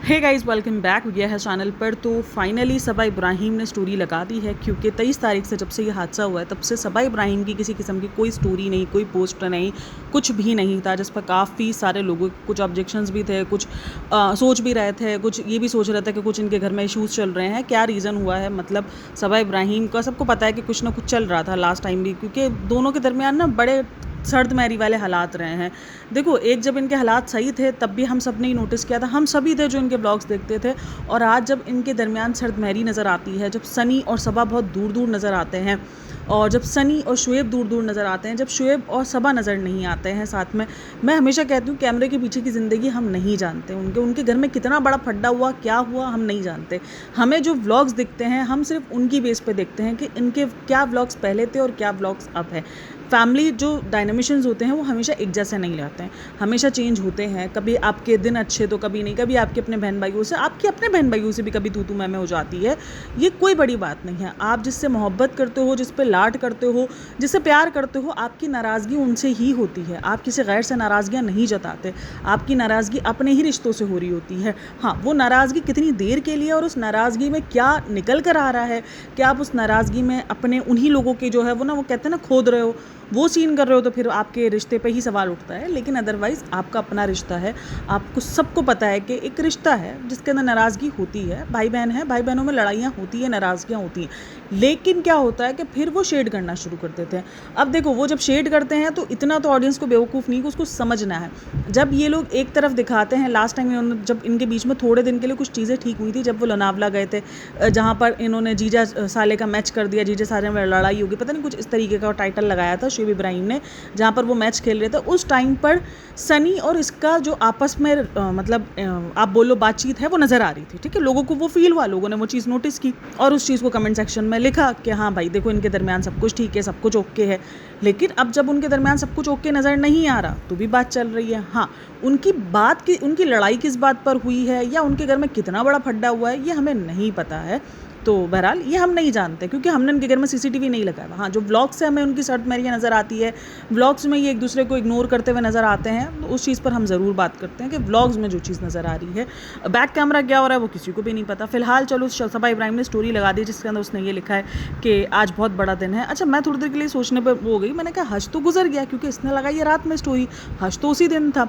Hey guys, welcome back गया है channel पर। तो फाइनली सबा इब्राहिम ने स्टोरी लगा दी है, क्योंकि 23 तारीख से जब से ये हादसा हुआ है तब से सबा इब्राहिम की किसी किस्म की कोई स्टोरी नहीं, कोई पोस्ट नहीं, कुछ भी नहीं था, जिस पर काफ़ी सारे लोगों कुछ ऑब्जेक्शंस भी थे, कुछ सोच भी रहे थे, कुछ ये भी सोच रहे थे कि कुछ इनके घर में इशूज़ चल रहे हैं। क्या रीज़न हुआ है? मतलब सबा इब्राहिम का सबको पता है कि कुछ ना कुछ चल रहा था लास्ट टाइम भी, क्योंकि दोनों के दरमियान ना बड़े सर्द मैरी वाले हालात रहे हैं। देखो, एक जब इनके हालात सही थे तब भी हम सब ने ही नोटिस किया था, हम सभी थे जो इनके ब्लॉग्स देखते थे। और आज जब इनके दरमियान सर्द मैरी नज़र आती है, जब सनी और सबा बहुत दूर दूर नज़र आते हैं, और जब सनी और शुएब दूर दूर नज़र आते हैं, जब शुएब और सबा नज़र नहीं आते हैं साथ में। मैं हमेशा कहती हूँ, कैमरे के पीछे की ज़िंदगी हम नहीं जानते, उनके घर में कितना बड़ा फड्डा हुआ, क्या हुआ, हम नहीं जानते। हमें जो व्लॉग्स दिखते हैं हम सिर्फ उनकी बेस पे देखते हैं कि इनके क्या व्लॉग्स पहले थे और क्या व्लॉग्स अब है। फैमिली जो डायनामिशंस होते हैं वो हमेशा एक जैसे नहीं रहते हैं, हमेशा चेंज होते हैं। कभी आपके दिन अच्छे तो कभी नहीं, कभी आपके अपने बहन भाइयों से, आपके अपने बहन भाइयों से भी कभी तू मैं हो जाती है। ये कोई बड़ी बात नहीं है। आप जिससे मोहब्बत करते हो, जिस पे लाड करते हो, जिससे प्यार करते हो, आपकी नाराज़गी उनसे ही होती है। आप किसी गैर से नाराज़गियाँ नहीं जताते, आपकी नाराज़गी अपने ही रिश्तों से हो रही होती है। हाँ, वो नाराज़गी कितनी देर के लिए और उस नाराज़गी में क्या निकल कर आ रहा है, क्या आप उस नाराज़गी में अपने उन्हीं लोगों के जो है वो कहते हैं ना, खोद रहे हो, वो सीन कर रहे हो, तो फिर आपके रिश्ते पे ही सवाल उठता है। लेकिन अदरवाइज़ आपका अपना रिश्ता है, आपको सबको पता है कि एक रिश्ता है जिसके अंदर नाराज़गी होती है। भाई बहन है, भाई बहनों में लड़ाइयाँ होती है, नाराज़गियाँ होती हैं। लेकिन क्या होता है कि फिर वो शेड करना शुरू कर देते हैं। अब देखो, वो जब शेड करते हैं तो इतना तो ऑडियंस को बेवकूफ़ नहीं कि उसको समझना है। जब ये लोग एक तरफ दिखाते हैं, लास्ट टाइम इन्होंने जब इनके बीच में थोड़े दिन के लिए कुछ चीज़ें ठीक हुई थी, जब वो लोनावला गए थे, जहाँ पर इन्होंने जीजा साले का मैच कर दिया, जीजा साले में लड़ाई होगी, पता नहीं कुछ इस तरीके का टाइटल लगाया था शुएब इब्राहिम ने, जहाँ पर वो मैच खेल रहे थे। उस टाइम पर सनी और इसका जो आपस में आप बोलो बातचीत है, वो नज़र आ रही थी। ठीक है, लोगों को वो फील हुआ, लोगों ने वो चीज़ नोटिस की और उस चीज़ को कमेंट सेक्शन में लिखा कि हाँ भाई देखो, इनके दरमियान सब कुछ ठीक है, सब कुछ ओके है। लेकिन अब जब उनके दरमियान सब कुछ ओके नज़र नहीं आ रहा तो भी बात चल रही है। हाँ, उनकी लड़ाई किस बात पर हुई है या उनके घर में कितना बड़ा फड्डा हुआ है, ये हमें नहीं पता है। तो बहरहाल ये हम नहीं जानते, क्योंकि हमने उनके घर में सीसीटीवी नहीं लगाया हुआ। हाँ, जो व्लॉग्स से हमें उनकी सर्द मैरियाँ नज़र आती है, व्लॉग्स में ये एक दूसरे को इग्नोर करते हुए नज़र आते हैं, तो उस चीज़ पर हम ज़रूर बात करते हैं कि व्लॉग्स में जो चीज़ नज़र आ रही है, बैक कैमरा क्या हो रहा है वो किसी को भी नहीं पता। फिलहाल चलो, सबा इब्राहिम ने स्टोरी लगा दी जिसके अंदर उसने ये लिखा है कि आज बहुत बड़ा दिन है। अच्छा, मैं थोड़ी देर के लिए सोचने पर वो हो गई, मैंने कहा हज तो गुजर गया, क्योंकि इसने लगाई है रात में स्टोरी, हज तो उसी दिन था।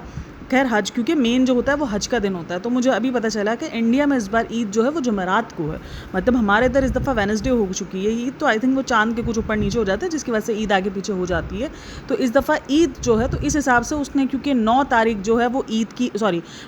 खैर, हज क्योंकि मेन जो होता है वो हज का दिन होता है, तो मुझे अभी पता चला कि इंडिया में इस बार ईद जो है वो जुमेरात को है। मतलब हमारे इधर इस दफ़ा वेडनेसडे हो चुकी है ईद, तो आई थिंक वो चांद के कुछ ऊपर नीचे हो जाता है, जिसकी वजह से ईद आगे पीछे हो जाती है। तो इस दफ़ा ईद जो है, तो इस हिसाब से उसने, क्योंकि 9 तारीख जो है वो ईद की,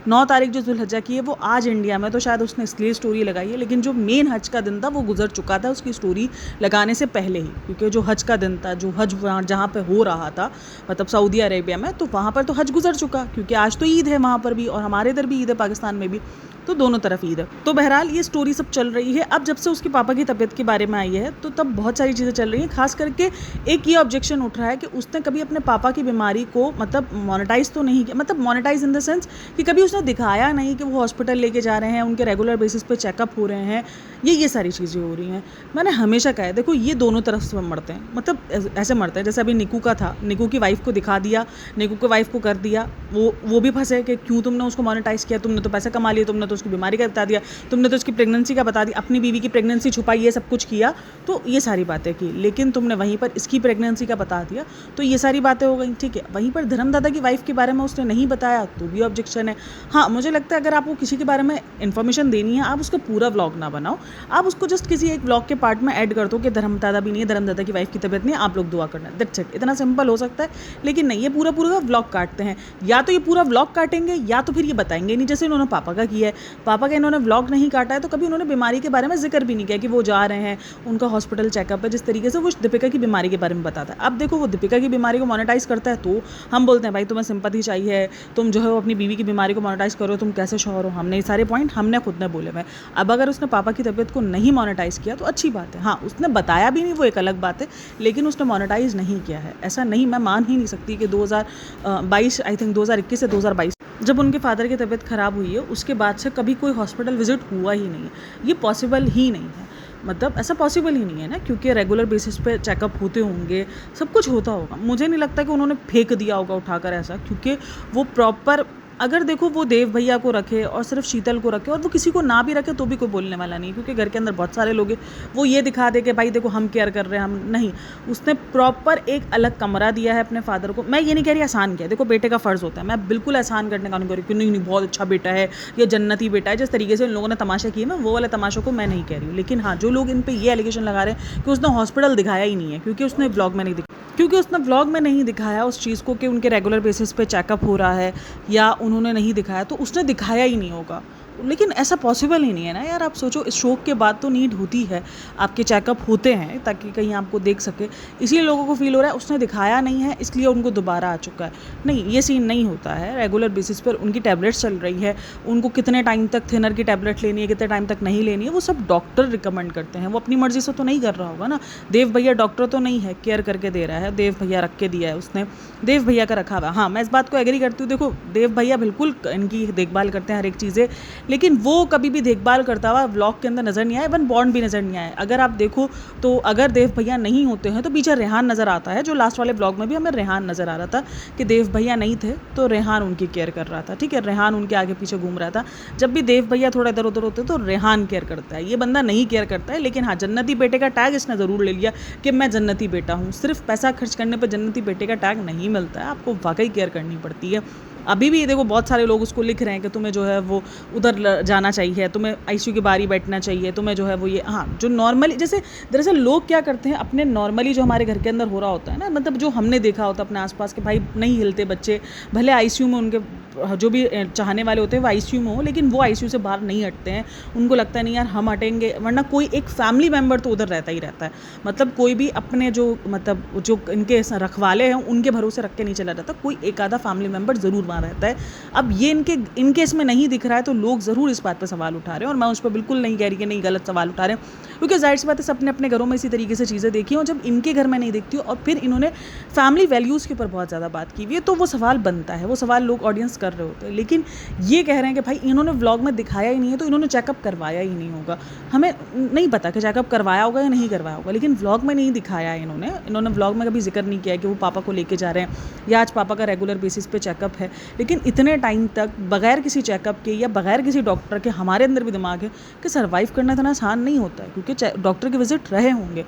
9 तारीख जो जुल्हज्जा की है वो आज इंडिया में, तो शायद उसने इसलिए स्टोरी लगाई है। लेकिन जो मेन हज का दिन था वो गुजर चुका था उसकी स्टोरी लगाने से पहले ही, क्योंकि जो हज का दिन था, जो हज जहाँ पर हो रहा था, मतलब सऊदी अरेबिया में, तो वहाँ पर तो हज गुजर चुका, क्योंकि आज तो ईद है वहाँ पर भी, और हमारे इधर भी ईद है, पाकिस्तान में भी, तो दोनों तरफ ईद है। तो बहरहाल ये स्टोरी सब चल रही है। अब जब से उसके पापा की तबीयत के बारे में आई है तो तब बहुत सारी चीज़ें चल रही हैं। खास करके एक ये ऑब्जेक्शन उठ रहा है कि उसने कभी अपने पापा की बीमारी को मोनेटाइज तो नहीं किया, मतलब मोनेटाइज इन द सेंस कि कभी उसने दिखाया नहीं कि वो हॉस्पिटल लेके जा रहे हैं, उनके रेगुलर बेसिस पे चेकअप हो रहे हैं, ये सारी चीज़ें हो रही हैं। मैंने हमेशा कहा है, देखो ये दोनों तरफ से मरते हैं, मतलब ऐसे मरते हैं। जैसे अभी निकू का था, निकू की वाइफ को दिखा दिया, निकू की वाइफ को कर दिया, वो भी फंसे कि क्यों तुमने उसको मोनेटाइज किया, तुमने तो पैसे कमा लिए, तुमने तो उसकी बीमारी का बता दिया, तुमने तो उसकी प्रेगनेंसी का बता दिया, अपनी बीवी की प्रेगनेंसी छुपाई, ये सब कुछ किया, तो ये सारी बातें की। लेकिन तुमने वहीं पर इसकी प्रेगनेंसी का बता दिया, तो ये सारी बातें हो गई। ठीक है, वहीं पर धर्मदादा की वाइफ के बारे में उसने नहीं बताया तो भी ऑब्जेक्शन है। हाँ, मुझे लगता है अगर आपको किसी के बारे में इन्फॉर्मेशन देनी है, आप उसका पूरा व्लॉग ना बनाओ, आप उसको जस्ट किसी एक व्लॉग के पार्ट में ऐड कर दो कि धर्मदादा भी नहीं है, धर्मदादा की वाइफ की तबीयत नहीं है, आप लोग दुआ करना, दैट्स इट। इतना सिंपल हो सकता है। लेकिन नहीं, ये पूरा व्लॉग काटते हैं। या तो ये पूरा व्लॉग काटेंगे या तो फिर ये बताएंगे नहीं, जैसे इन्होंने पापा का किया है। पापा का इन्होंने व्लॉग नहीं काटा है, तो कभी उन्होंने बीमारी के बारे में जिक्र भी नहीं किया कि वो जा रहे हैं, उनका हॉस्पिटल चेकअप है, जिस तरीके से वो दीपिका की बीमारी के बारे में बताता है। अब देखो, वो दीपिका की बीमारी को मोनेटाइज करता है तो हम बोलते हैं भाई तुम्हें सिंपैथी चाहिए, तुम जो है अपनी बीवी की बीमारी को मोनेटाइज करो, तुम कैसे शौहर हो। हमने ये सारे पॉइंट हमने खुद ने बोले हुए। अब अगर उसने पापा की तबीयत को नहीं मोनेटाइज किया तो अच्छी बात है। हाँ, उसने बताया भी नहीं, वो एक अलग बात है, लेकिन उसने मोनेटाइज नहीं किया है। ऐसा नहीं, मैं मान ही नहीं सकती कि 2022 आई थिंक 2021 से 2022 जब उनके फादर की तबीयत ख़राब हुई है उसके बाद से कभी कोई हॉस्पिटल विजिट हुआ ही नहीं है। ये पॉसिबल ही नहीं है, मतलब ऐसा पॉसिबल ही नहीं है ना, क्योंकि रेगुलर बेसिस पे चेकअप होते होंगे, सब कुछ होता होगा। मुझे नहीं लगता कि उन्होंने फेंक दिया होगा उठाकर ऐसा, क्योंकि वो प्रॉपर अगर देखो वो देव भैया को रखे और सिर्फ शीतल को रखे और वो किसी को ना भी रखे तो भी कोई बोलने वाला नहीं, क्योंकि घर के अंदर बहुत सारे लोग हैं। वो ये दिखा दे कि भाई देखो हम केयर कर रहे हैं, हम नहीं। उसने प्रॉपर एक अलग कमरा दिया है अपने फादर को। मैं ये नहीं कह रही आसान किया, देखो बेटे का फ़र्ज़ होता है, मैं बिल्कुल आसान करने का नहीं कह रही कि नहीं नहीं बहुत अच्छा बेटा है, ये जन्नती बेटा है। जिस तरीके से उन लोगों ने तमाशा किए ना, वो वाले तमाशों को मैं नहीं कह रही हूँ। लेकिन हाँ, जो लोग इन पे ये एलिगेशन लगा रहे हैं कि उसने हॉस्पिटल दिखाया ही नहीं है, क्योंकि उसने व्लॉग में नहीं दिखाया उस चीज़ को कि उनके रेगुलर बेसिस पे चेकअप हो रहा है, या उन्होंने नहीं दिखाया तो उसने दिखाया ही नहीं होगा। लेकिन ऐसा पॉसिबल ही नहीं है ना यार। आप सोचो, इस शौक के बाद तो नीड होती है, आपके चेकअप होते हैं ताकि कहीं आपको देख सके। इसलिए लोगों को फील हो रहा है उसने दिखाया नहीं है इसलिए उनको दोबारा आ चुका है। नहीं, ये सीन नहीं होता है। रेगुलर बेसिस पर उनकी टैबलेट्स चल रही है, उनको कितने टाइम तक थिनर की टैबलेट लेनी है, कितने टाइम तक नहीं लेनी है, वो सब डॉक्टर रिकमेंड करते हैं। वो अपनी मर्जी से तो नहीं कर रहा होगा ना। देव भैया डॉक्टर तो नहीं है, केयर करके दे रहा है, देव भैया रख के दिया है उसने, देव भैया का रखा हुआ। हाँ, मैं इस बात को एग्री करती हूँ। देखो देव भैया बिल्कुल इनकी देखभाल करते हैं हर एक चीज़ें, लेकिन वो कभी भी देखभाल करता हुआ व्लॉग के अंदर नज़र नहीं आया, इवन बॉन्ड भी नज़र नहीं आया। अगर आप देखो तो अगर देव भैया नहीं होते हैं तो पीछे रेहान नज़र आता है, जो लास्ट वाले व्लॉग में भी हमें रेहान नज़र आ रहा था कि देव भैया नहीं थे तो रेहान उनकी केयर कर रहा था। ठीक है, रेहान उनके आगे पीछे घूम रहा था। जब भी देव भैया थोड़ा इधर उधर होते तो रेहान केयर करता है, ये बंदा नहीं केयर करता है। लेकिन हाँ, जन्नती बेटे का टैग इसने ज़रूर ले लिया कि मैं जन्नती बेटा हूँ। सिर्फ पैसा खर्च करने पर जन्नती बेटे का टैग नहीं मिलता है, आपको वाकई केयर करनी पड़ती है। अभी भी देखो बहुत सारे लोग उसको लिख रहे हैं कि तुम्हें जो है वो उधर जाना चाहिए, तुम्हें आईसीयू की बारी बैठना चाहिए, तुम्हें जो है वो ये। हाँ, जो नॉर्मली जैसे दरअसल लोग क्या करते हैं अपने नॉर्मली जो हमारे घर के अंदर हो रहा होता है ना, मतलब जो हमने देखा होता है अपने आसपास के, भाई नहीं हिलते बच्चे, भले आईसीयू में उनके जो भी चाहने वाले होते हैं वो आईसीयू में हो, लेकिन वो आईसीयू से बाहर नहीं हटते हैं। उनको लगता है नहीं यार हम हटेंगे, वरना कोई एक फैमिली मेम्बर तो उधर रहता ही रहता है। मतलब कोई भी अपने जो मतलब जो इनके रखवाले हैं उनके भरोसे रख के नहीं चला जाता, कोई एक आधा फैमिली मेम्बर ज़रूर वहाँ रहता है। अब ये इनके इसमें नहीं दिख रहा है तो लोग ज़रूर इस बात पर सवाल उठा रहे हैं, और मैं उस पर बिल्कुल नहीं कह रही कि नहीं गलत सवाल उठा रहे हैं, क्योंकि जाहिर सी बात है सबने अपने घरों में इसी तरीके से चीज़ें देखी हैं, और जब इनके घर में नहीं दिखती और फिर इन्होंने फैमिली वैल्यूज़ के ऊपर बहुत ज़्यादा बात की हुई है तो वो सवाल बनता है, वो सवाल लोग ऑडियंस कर रहे होते हैं। लेकिन ये कह रहे हैं कि भाई इन्होंने व्लॉग में दिखाया ही नहीं है तो इन्होंने चेकअप करवाया ही नहीं होगा। हमें नहीं पता कि चेकअप करवाया होगा या नहीं करवाया होगा, लेकिन व्लॉग में नहीं दिखाया है इन्होंने व्लॉग में कभी जिक्र नहीं किया है कि वो पापा को लेके जा रहे हैं या आज पापा का रेगुलर बेसिस पे चेकअप है। लेकिन इतने टाइम तक बगैर किसी चेकअप के या बगैर किसी डॉक्टर के हमारे अंदर भी दिमाग है कि सर्वाइव करना इतना आसान नहीं होता है, क्योंकि डॉक्टर के विजिट रहे होंगे।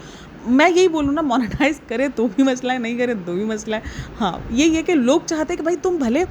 मैं यही बोलूँ ना, मोनेटाइज करे तो भी मसला है, नहीं करे तो भी मसला है। हाँ, यही है कि लोग चाहते हैं कि भाई तुम भले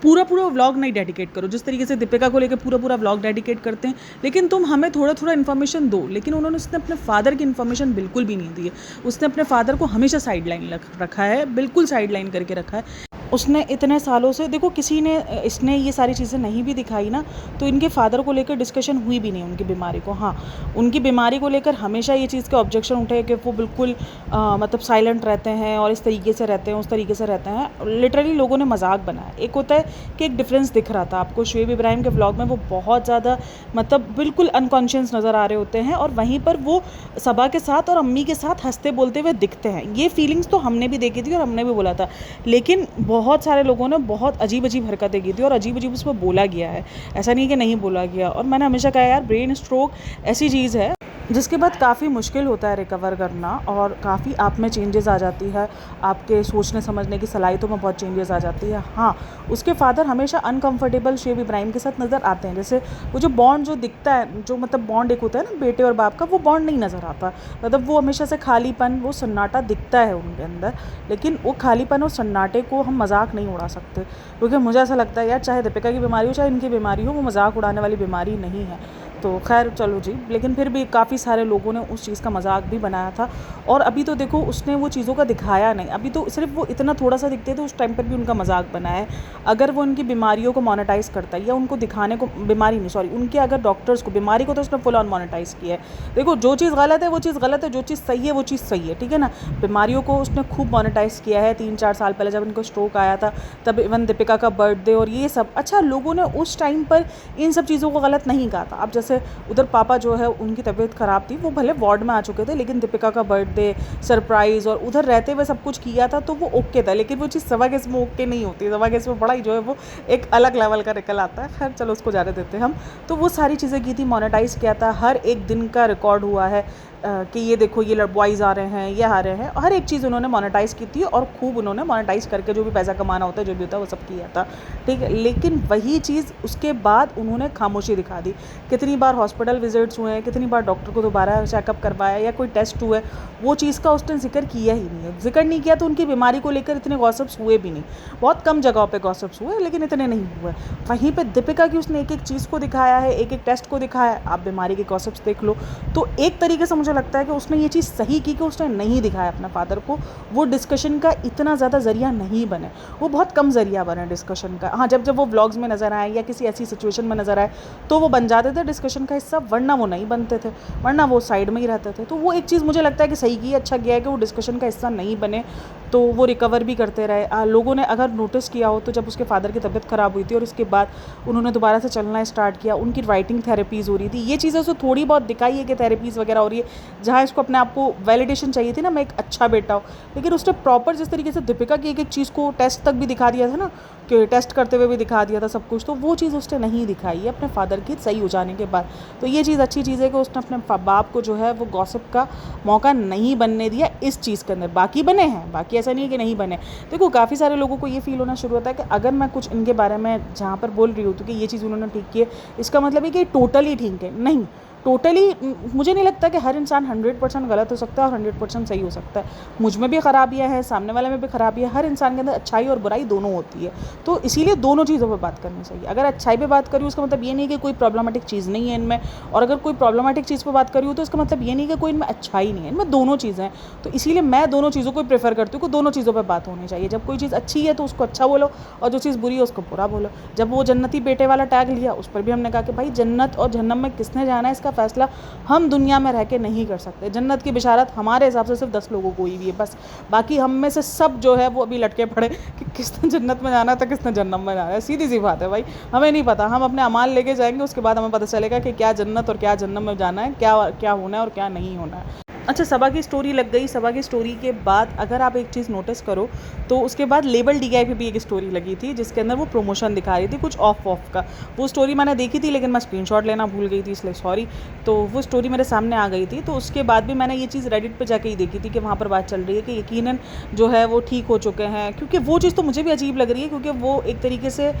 पूरा व्लॉग नहीं डेडिकेट करो, जिस तरीके से दीपिका को लेकर पूरा व्लॉग डेडिकेट करते हैं, लेकिन तुम हमें थोड़ा इन्फॉर्मेशन दो। लेकिन उन्होंने उसने अपने फादर की इन्फॉर्मेशन बिल्कुल भी नहीं दी है। उसने अपने फादर को हमेशा साइड लाइन रखा है, बिल्कुल साइड लाइन करके रखा है। उसने इतने सालों से देखो किसी ने इसने ये सारी चीज़ें नहीं भी दिखाई ना तो इनके फादर को लेकर डिस्कशन हुई भी नहीं उनकी बीमारी को। हाँ, उनकी बीमारी को लेकर हमेशा ये चीज़ के ऑब्जेक्शन उठे कि वो बिल्कुल मतलब साइलेंट रहते हैं और इस तरीके से रहते हैं, उस तरीके से रहते हैं। लिटरली लोगों ने मजाक बनाया। एक होता है कि एक डिफरेंस दिख रहा था आपको शुएब इब्राहिम के व्लॉग में, वो बहुत ज़्यादा मतलब बिल्कुल अनकॉन्शियस नज़र आ रहे होते हैं, और वहीं पर वो सबा के साथ और अम्मी के साथ हंसते बोलते हुए दिखते हैं। ये फीलिंग्स तो हमने भी देखी थी और हमने भी बोला था, लेकिन बहुत सारे लोगों ने बहुत अजीब हरकतें की थी और अजीब उस पर बोला गया है। ऐसा नहीं कि नहीं बोला गया। और मैंने हमेशा कहा यार ब्रेन स्ट्रोक ऐसी चीज़ है जिसके बाद काफ़ी मुश्किल होता है रिकवर करना, और काफ़ी आप में चेंजेस आ जाती है, आपके सोचने समझने की सलाहियतों में बहुत चेंजेस आ जाती है। हाँ, उसके फादर हमेशा अनकंफर्टेबल शुएब इब्राहिम के साथ नज़र आते हैं। जैसे वो जो बॉन्ड जो दिखता है, जो मतलब बॉन्ड एक होता है ना बेटे और बाप का, वो बॉन्ड नहीं नज़र आता। मतलब वो हमेशा से खालीपन, वो सन्नाटा दिखता है उनके अंदर। लेकिन वो खालीपन और सन्नाटे को हम मजाक नहीं उड़ा सकते, क्योंकि मुझे ऐसा लगता है यार चाहे दीपिका की बीमारी हो चाहे इनकी बीमारी हो, वो मजाक उड़ाने वाली बीमारी नहीं है। तो खैर चलो जी, लेकिन फिर भी काफ़ी सारे लोगों ने उस चीज़ का मजाक भी बनाया था। और अभी तो देखो उसने वो चीज़ों का दिखाया नहीं, अभी तो सिर्फ वो इतना थोड़ा सा दिखते थे, उस टाइम पर भी उनका मजाक बनाया है। अगर वो उनकी बीमारियों को मोनेटाइज़ करता है या उनको दिखाने को, बीमारी नहीं सॉरी, उनके अगर डॉक्टर्स को, बीमारी को तो उसने फुल ऑन मोनेटाइज़ किया है। देखो जो चीज़ गलत है वो चीज़ गलत है, जो चीज़ सही है वो चीज़ सही है, ठीक है ना। बीमारियों को उसने खूब मोनेटाइज़ किया है। 3-4 साल पहले जब इनको स्ट्रोक आया था तब इवन दीपिका का बर्थडे और ये सब, अच्छा लोगों ने उस टाइम पर इन सब चीज़ों को गलत नहीं कहा था। अब जैसे से उधर पापा जो है उनकी तबीयत ख़राब थी, वो भले वार्ड में आ चुके थे, लेकिन दीपिका का बर्थडे सरप्राइज़ और उधर रहते हुए सब कुछ किया था, तो वो ओके था। लेकिन वो चीज़ सवा गेस में ओके नहीं होती, सवा गेस में बड़ा ही जो है वो एक अलग लेवल का निकल आता है। खैर चलो उसको जाने देते हैं हम। तो वो सारी चीज़ें की थी, मोनेटाइज़ किया था, हर एक दिन का रिकॉर्ड हुआ है कि ये देखो ये बॉयज़ आ रहे हैं, ये आ रहे हैं, हर एक चीज़ उन्होंने मोनेटाइज़ की थी और खूब उन्होंने मोनेटाइज़ करके जो भी पैसा कमाना होता है, जो भी होता है, वो सब किया था, ठीक है। लेकिन वही चीज़ उसके बाद उन्होंने खामोशी दिखा दी। कितनी बार हॉस्पिटल विजिट्स हुए हैं, कितनी बार डॉक्टर को दोबारा चेकअप करवाया या कोई टेस्ट हुए, वो चीज़ का उसने जिक्र किया ही नहीं है। जिक्र नहीं किया तो उनकी बीमारी को लेकर इतने गॉसिप्स हुए भी नहीं, बहुत कम जगहों पे गॉसिप्स हुए, लेकिन इतने नहीं हुए। वहीं पे दीपिका की उसने एक एक चीज़ को दिखाया है, एक एक टेस्ट को दिखाया है, आप बीमारी के गॉसिप्स देख लो। तो एक तरीके से मुझे लगता है कि उसने ये चीज़ सही की कि उसने नहीं दिखाया अपने फादर को, वो डिस्कशन का इतना ज़्यादा ज़रिया नहीं बने, वो बहुत कम ज़रिया बने डिस्कशन का। हाँ, जब जब वो व्लॉग्स में नज़र आए या किसी ऐसी सिचुएशन में नज़र आए तो वो बन जाते थे डिस्कशन का हिस्सा, वरना वो नहीं बनते थे, वरना वो साइड में ही रहते थे। तो वो एक चीज़ मुझे लगता है कि सही की, अच्छा किया है कि वो डिस्कशन का हिस्सा नहीं बने, तो वो रिकवर भी करते रहे। लोगों ने अगर नोटिस किया हो तो जब उसके फादर की तबीयत ख़राब हुई थी और उसके बाद उन्होंने दोबारा से चलना स्टार्ट किया, उनकी राइटिंग थेरेपीज़ हो रही थी, ये चीज़ें उसको थोड़ी बहुत दिखाई है कि थेरेपीज़ वगैरह हो रही है, जहाँ इसको अपने आप को वैलिडेशन चाहिए थी ना, मैं एक अच्छा बेटा हूँ। लेकिन उसने प्रॉपर जिस तरीके से दीपिका की एक एक चीज़ को टेस्ट तक भी दिखा दिया था ना, कि टेस्ट करते हुए भी दिखा दिया था सब कुछ, तो वो चीज़ उसने नहीं दिखाई है अपने फादर की सही हो जाने के बाद। तो ये चीज़ अच्छी चीज़ है कि उसने अपने बाप को जो है वो गॉसिप का मौका नहीं बनने दिया इस चीज़ के अंदर। बाकी बने हैं, बाकी ऐसा नहीं है कि नहीं बने। देखो काफ़ी सारे लोगों को ये फील होना शुरू होता है कि अगर मैं कुछ इनके बारे में जहाँ पर बोल रही हूँ तो कि ये चीज़ उन्होंने ठीक की है, इसका मतलब है कि टोटली ठीक है, नहीं। टोटली मुझे नहीं लगता कि हर इंसान 100% गलत हो सकता है और 100% सही हो सकता है। मुझ में भी खराबियाँ हैं, सामने वाले में भी खराबियाँ, हर इंसान के अंदर अच्छाई और बुराई दोनों होती है। तो इसीलिए दोनों चीज़ों पे बात करनी चाहिए। अगर अच्छाई पे बात करी उसका मतलब ये नहीं कि कोई प्रॉब्लमेटिक चीज़ नहीं है इनमें, और अगर कोई प्रॉब्लमेटिक चीज़ पे बात करी हो तो इसका मतलब ये नहीं कि कोई इनमें अच्छाई नहीं है, इनमें दोनों चीज़ें हैं। तो इसीलिए मैं दोनों चीज़ों को प्रेफर करती हूँ कि दोनों चीज़ों पर बात होनी चाहिए। जब कोई चीज़ अच्छी है तो उसको अच्छा बोलो, और जो चीज़ बुरी है उसको बुरा बोलो। जब वो जन्नती बेटे वाला टैग लिया, उस पर भी हमने कहा कि भाई जन्नत और जहन्नम में किसने जाना है, इसका फैसला हम दुनिया में रह के नहीं कर सकते। जन्नत की बिशारत हमारे हिसाब से सिर्फ 10 लोगों को हुई हुई है बस, बाकी हम में से सब जो है वो अभी लटके पड़े कि किसने जन्नत में जाना है तो किसने जहन्नम में जाना है। सीधी सी बात है भाई, हमें नहीं पता, हम अपने अमाल लेके जाएंगे, उसके बाद हमें पता चलेगा कि क्या जन्नत और क्या जहन्नम में जाना है, क्या क्या होना है और क्या नहीं होना है। अच्छा, सबा की स्टोरी लग गई। सबा की स्टोरी के बाद अगर आप एक चीज़ नोटिस करो तो उसके बाद लेबल डीआई पे भी एक स्टोरी लगी थी जिसके अंदर वो प्रमोशन दिखा रही थी कुछ ऑफ का। वो स्टोरी मैंने देखी थी लेकिन मैं स्क्रीनशॉट लेना भूल गई थी, इसलिए सॉरी। तो वो स्टोरी मेरे सामने आ गई थी, तो उसके बाद भी मैंने ये चीज़ रेडिट पे जाके ही देखी थी कि वहाँ पर बात चल रही है कि यकीनन जो है वो ठीक हो चुके हैं। क्योंकि वो चीज़ तो मुझे भी अजीब लग रही है, क्योंकि वो एक तरीके से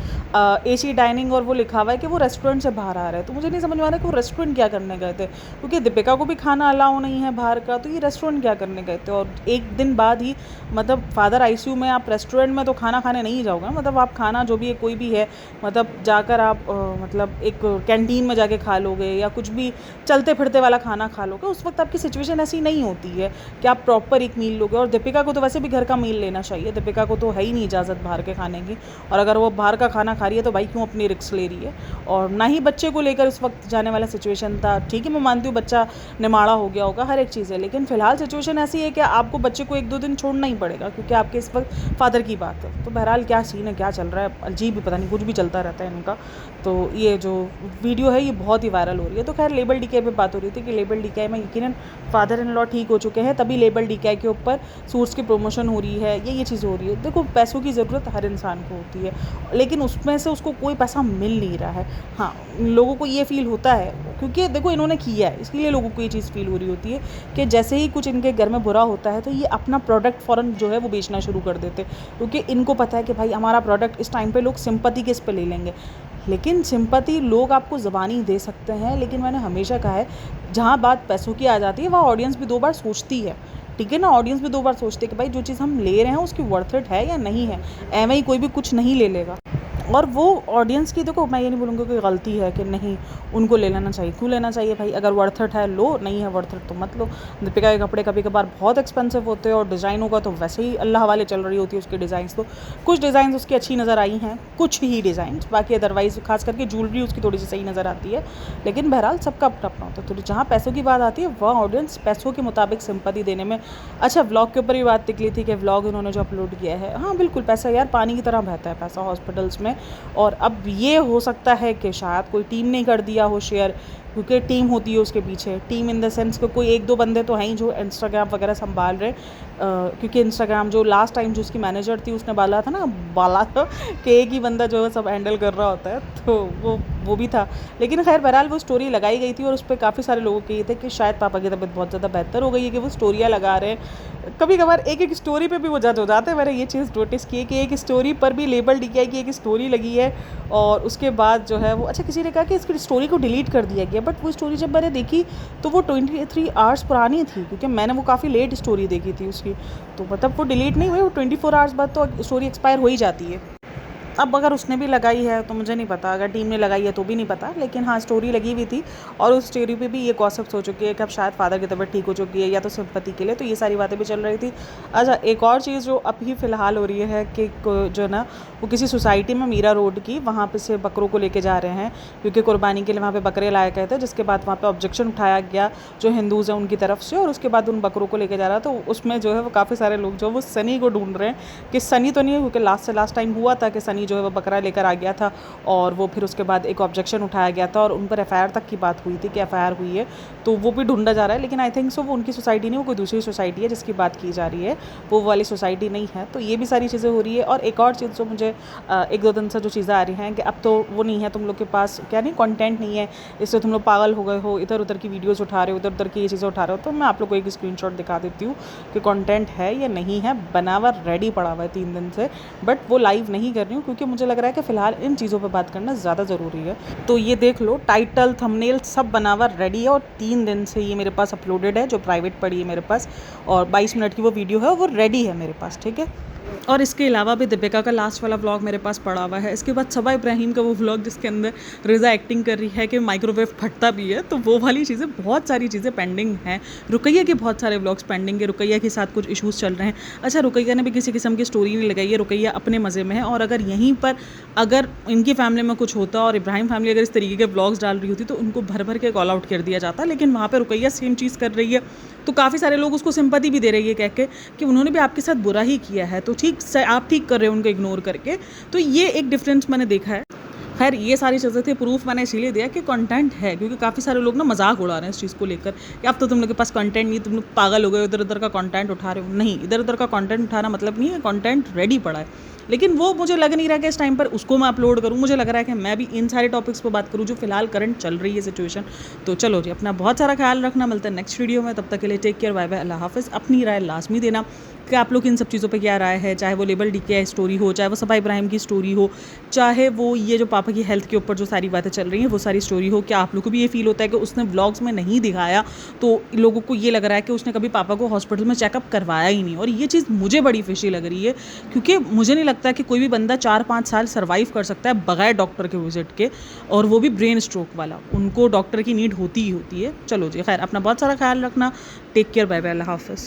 एसी डाइनिंग और वो लिखा हुआ है कि वो रेस्टोरेंट से बाहर आ रहे हैं, तो मुझे नहीं समझ में आ रहा है कि वो रेस्टोरेंट क्या करने गए थे, क्योंकि दीपिका को भी खाना अलाउ नहीं है बाहर का, तो ये रेस्टोरेंट क्या करने गए थे। और एक दिन बाद ही मतलब फादर आईसीयू में, आप रेस्टोरेंट में तो खाना खाने नहीं जाओगे, मतलब आप खाना जो भी है कोई भी है, मतलब जाकर आप मतलब एक कैंटीन में जाके खा लोगे या कुछ भी चलते फिरते वाला खाना खा लोगे। उस वक्त आपकी सिचुएशन ऐसी नहीं होती है कि आप प्रॉपर एक मील लोगे। और दीपिका को तो वैसे भी घर का मील लेना चाहिए, दीपिका को तो है ही नहीं इजाज़त बाहर के खाने की, और अगर वो बाहर का खाना खा रही है तो भाई क्यों अपनी रिस्क ले रही है। और ना ही बच्चे को लेकर उस वक्त जाने वाला सिचुएशन था। ठीक है, मैं मानती हूँ बच्चा निमाड़ा हो गया होगा, हर एक चीज़ है, लेकिन फिलहाल सिचुएशन ऐसी है कि आपको बच्चे को 1-2 दिन छोड़ना ही पड़ेगा, क्योंकि आपके इस वक्त फादर की बात है। तो बहरहाल क्या सीन है, क्या चल रहा है, अजीब ही, पता नहीं कुछ भी चलता रहता है इनका। तो ये जो वीडियो है ये बहुत ही वायरल हो रही है। तो खैर लेबल डीके पे बात हो रही थी कि लेबल डीके में यकीनन फादर इन लॉ ठीक हो चुके हैं, तभी लेबल डीके के ऊपर सूट्स की प्रमोशन हो रही है, ये चीज़ हो रही है। देखो पैसों की ज़रूरत हर इंसान को होती है, लेकिन उसमें से उसको कोई पैसा मिल नहीं रहा है। हाँ, लोगों को ये फील होता है, क्योंकि देखो इन्होंने किया है, इसलिए लोगों को ये चीज़ फील हो रही होती है कि जैसे ही कुछ इनके घर में बुरा होता है तो ये अपना प्रोडक्ट फ़ौरन जो है वो बेचना शुरू कर देते, क्योंकि इनको पता है कि भाई हमारा प्रोडक्ट इस टाइम पे लोग सिंपैथी के इस पे ले लेंगे। लेकिन सिंपैथी लोग आपको ज़बानी दे सकते हैं, लेकिन मैंने हमेशा कहा है जहाँ बात पैसों की आ जाती है वहाँ ऑडियंस भी 2 बार सोचती है। ठीक है ना, ऑडियंस भी 2 बार सोचती है कि भाई जो चीज़ हम ले रहे हैं उसकी वर्थ इट है या नहीं है। एवं ही कोई भी कुछ नहीं ले लेगा। और वो ऑडियंस की, देखो मैं ये नहीं बोलूँगी कि गलती है कि नहीं उनको ले लेना चाहिए, क्यों लेना चाहिए भाई, अगर वर्थ इट है लो, नहीं है वर्थ इट तो मत लो। दीपिका के कपड़े कभी कभार बहुत एक्सपेंसिव होते हैं और डिज़ाइनों का तो वैसे ही अल्लाह हवाले चल रही होती है उसकी डिज़ाइंस। तो कुछ डिज़ाइन उसकी अच्छी नज़र आई हैं, कुछ ही डिज़ाइन, बाकी अदरवाइज़ खास करके ज्वेलरी उसकी थोड़ी सी सही नज़र आती है। लेकिन बहरहाल सबका अपना अपना होता है, तो जहाँ पैसों की बात आती है वह ऑडियंस पैसों के मुताबिक सिंपैथी देने में। अच्छा, व्लॉग के ऊपर भी बात निकली थी कि व्लॉग इन्होंने जो अपलोड किया है, हाँ बिल्कुल पैसा यार पानी की तरह बहता है पैसा हॉस्पिटल्स में, और अब ये हो सकता है कि शायद कोई टीम ने कर दिया हो शेयर, क्योंकि टीम होती है उसके पीछे, टीम इन द सेंस कि कोई एक दो बंदे तो हैं ही जो इंस्टाग्राम वगैरह संभाल रहे। क्योंकि इंस्टाग्राम जो लास्ट टाइम जो उसकी मैनेजर थी उसने बाला था कि एक ही बंदा जो है सब हैंडल कर रहा होता है, तो वो भी था। लेकिन खैर बहरहाल वो स्टोरी लगाई गई थी और उस पर काफ़ी सारे लोगों के ये थे कि शायद पापा की तबीयत बहुत ज़्यादा बेहतर हो गई है कि वो स्टोरियाँ लगा रहे हैं। कभी कभार एक एक स्टोरी पे भी वो जज हो जाते हैं। मैंने ये चीज़ नोटिस की है कि एक स्टोरी पर भी लेबल दिया है कि एक स्टोरी लगी है और उसके बाद जो है वो, अच्छा किसी ने कहा कि इसकी स्टोरी को डिलीट कर दिया गया, बट वो स्टोरी जब मैंने देखी तो वो 23 आवर्स पुरानी थी, क्योंकि मैंने वो काफ़ी लेट स्टोरी देखी थी उसकी। तो मतलब वो डिलीट नहीं हुई, वो 24 आवर्स बाद तो स्टोरी एक्सपायर हो ही जाती है। अब अगर उसने भी लगाई है तो मुझे नहीं पता, अगर टीम ने लगाई है तो भी नहीं पता, लेकिन हाँ स्टोरी लगी हुई थी और उस स्टोरी पे भी ये गॉसिप्स हो चुकी है कि अब शायद फादर की तबीयत ठीक हो चुकी है या तो सिंपैथी के लिए, तो ये सारी बातें भी चल रही थी। अच्छा, एक और चीज़ जो अभी फ़िलहाल हो रही है कि जो है ना वो किसी सोसाइटी में मीरा रोड की, वहाँ पे से बकरों को लेके जा रहे हैं क्योंकि कुर्बानी के लिए वहाँ पे बकरे लाए गए थे, जिसके बाद वहाँ पे ऑब्जेक्शन उठाया गया जो हिंदूज़ हैं उनकी तरफ से, और उसके बाद उन बकरों को लेके जा रहा। तो उसमें जो है वो काफ़ी सारे लोग जो वो सनी को ढूंढ रहे हैं कि सनी तो नहीं है, क्योंकि लास्ट टाइम हुआ था कि सनी जो है वो बकरा लेकर आ गया था और वो फिर उसके बाद एक ऑब्जेक्शन उठाया गया था और उन पर एफआईआर तक की बात हुई थी कि एफआईआर हुई है, तो वो भी ढूंढा जा रहा है। लेकिन आई थिंक सो वो उनकी सोसाइटी नहीं, वो कोई दूसरी सोसाइटी है जिसकी बात की जा रही है, वो वाली सोसाइटी नहीं है। तो ये भी सारी चीज़ें हो रही है। और एक और चीज़ जो मुझे एक दो दिन से जो चीज़ें आ रही हैं कि अब तो वो नहीं है, तुम लोग के पास क्या नहीं कंटेंट नहीं है, इससे तुम लोग पागल हो गए हो, इधर उधर की वीडियोज़ उठा रहे हो, इधर उधर की ये चीज़ें उठा रहे हो। तो मैं आप लोग को एक स्क्रीनशॉट दिखा देती हूँ कि कंटेंट है या नहीं है, बना हुआ रेडी पड़ा हुआ है 3 दिन से, बट वो लाइव नहीं कर रही हूँ क्योंकि मुझे लग रहा है कि फ़िलहाल इन चीज़ों पर बात करना ज़्यादा ज़रूरी है। तो ये देख लो, टाइटल थंबनेल सब बना हुआ रेडी है और 3 दिन से ये मेरे पास अपलोडेड है, जो प्राइवेट पड़ी है मेरे पास, और 22 मिनट की वो वीडियो है, वो रेडी है मेरे पास, ठीक है। और इसके अलावा भी दीपिका का लास्ट वाला व्लॉग मेरे पास पड़ा हुआ है। इसके बाद सबा इब्राहिम का वो व्लॉग जिसके अंदर रिजा एक्टिंग कर रही है कि माइक्रोवेव फटता भी है, तो वो वाली चीज़ें, बहुत सारी चीज़ें पेंडिंग हैं। रुकैया के बहुत सारे व्लॉग्स पेंडिंग है, रुकैया के साथ कुछ इश्यूज़ चल रहे हैं। अच्छा, रुकैया ने भी किसी किस्म की स्टोरी नहीं लगाई है, रुकैया अपने मज़े में है। और अगर यहीं पर अगर इनकी फैमिली में कुछ होता और इब्राहिम फैमिली अगर इस तरीके के व्लॉग्स डाल रही होती तो उनको भर भर के कॉल आउट कर दिया जाता, लेकिन वहाँ पर रुकैया सेम चीज़ कर रही है, तो काफ़ी सारे लोग उसको सिंपैथी भी दे रही है कह के कि उन्होंने भी आपके साथ बुरा ही किया है, तो ठीक से आप ठीक कर रहे हो उनको इग्नोर करके। तो ये एक डिफरेंस मैंने देखा है। खैर ये सारी चीज़ें थी, प्रूफ मैंने इसीलिए दिया कि कंटेंट है, क्योंकि काफ़ी सारे लोग ना मजाक उड़ा रहे हैं इस चीज़ को लेकर कि अब तो तुम लोग के पास कंटेंट नहीं, तुम लोग पागल हो गए, इधर उधर का कंटेंट उठा रहे हो। नहीं, इधर उधर का कंटेंट उठाना मतलब नहीं है, कंटेंट रेडी पड़ा है, लेकिन वो मुझे लग नहीं रहा कि इस टाइम पर उसको मैं अपलोड करूँ। मुझे लग रहा है कि मैं भी इन सारे टॉपिक्स पर बात करूँ जो फिलहाल करंट चल रही है सिचुएशन। तो चलो जी, अपना बहुत सारा ख्याल रखना, मिलता है नेक्स्ट वीडियो में, तब तक के लिए टेक केयर, बाय बाय, अल्लाह हाफिज़। अपनी राय लाजमी देना कि आप लोग इन सब चीज़ों पे क्या राय है, चाहे वो लेबल DK स्टोरी हो, चाहे वो सबा इब्राहिम की स्टोरी हो, चाहे वो ये जो पापा की हेल्थ के ऊपर जो सारी बातें चल रही हैं वो सारी स्टोरी हो। क्या आप लोग को भी ये फील होता है कि उसने व्लॉग्स में नहीं दिखाया तो लोगों को ये लग रहा है कि उसने कभी पापा को हॉस्पिटल में चेकअप करवाया ही नहीं? और ये चीज़ मुझे बड़ी फिशी लग रही है, क्योंकि मुझे नहीं लगता कि कोई भी बंदा 4-5 साल सर्वाइव कर सकता है बगैर डॉक्टर के विजिट के, और वो भी ब्रेन स्ट्रोक वाला। उनको डॉक्टर की नीड होती ही होती है। चलो जी, खैर अपना बहुत सारा ख्याल रखना, टेक केयर, बाय बाय, अल्लाह हाफिज़।